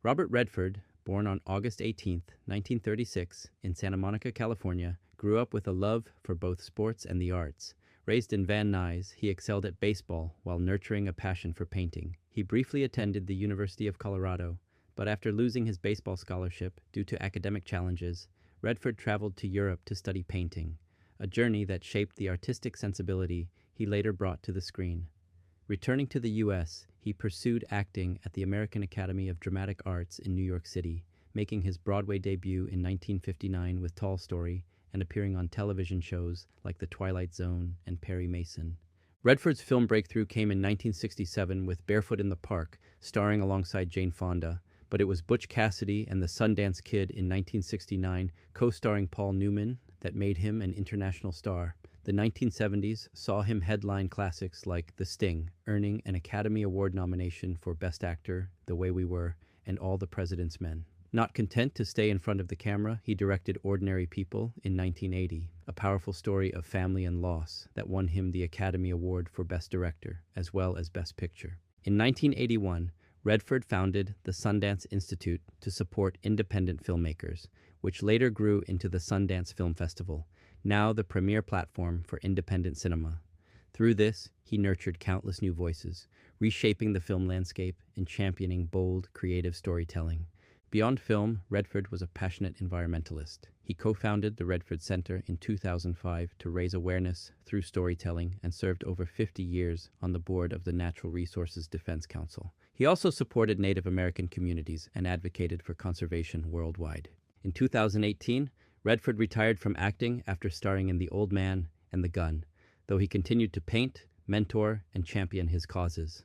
Robert Redford, born on August 18, 1936, in Santa Monica, California, grew up with a love for both sports and the arts. Raised in Van Nuys, he excelled at baseball while nurturing a passion for painting. He briefly attended the University of Colorado, but after losing his baseball scholarship due to academic challenges, Redford traveled to Europe to study painting, a journey that shaped the artistic sensibility he later brought to the screen. Returning to the U.S., he pursued acting at the American Academy of Dramatic Arts in New York City, making his Broadway debut in 1959 with Tall Story and appearing on television shows like The Twilight Zone and Perry Mason. Redford's film breakthrough came in 1967 with Barefoot in the Park, starring alongside Jane Fonda, but it was Butch Cassidy and the Sundance Kid in 1969, co-starring Paul Newman, that made him an international star. The 1970s saw him headline classics like The Sting, earning an Academy Award nomination for Best Actor, The Way We Were, and All the President's Men. Not content to stay in front of the camera, he directed Ordinary People in 1980, a powerful story of family and loss that won him the Academy Award for Best Director, as well as Best Picture. In 1981, Redford founded the Sundance Institute to support independent filmmakers, which later grew into the Sundance Film Festival, now the premier platform for independent cinema. Through this, he nurtured countless new voices, reshaping the film landscape and championing bold, creative storytelling. Beyond film, Redford was a passionate environmentalist. He co-founded the Redford Center in 2005 to raise awareness through storytelling and served over 50 years on the board of the Natural Resources Defense Council. He also supported Native American communities and advocated for conservation worldwide. In 2018, Redford retired from acting after starring in The Old Man and The Gun, though he continued to paint, mentor, and champion his causes.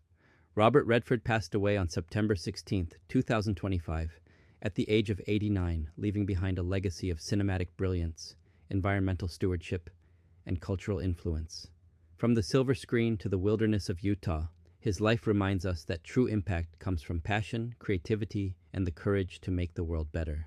Robert Redford passed away on September 16, 2025, at the age of 89, leaving behind a legacy of cinematic brilliance, environmental stewardship, and cultural influence. From the silver screen to the wilderness of Utah, his life reminds us that true impact comes from passion, creativity, and the courage to make the world better.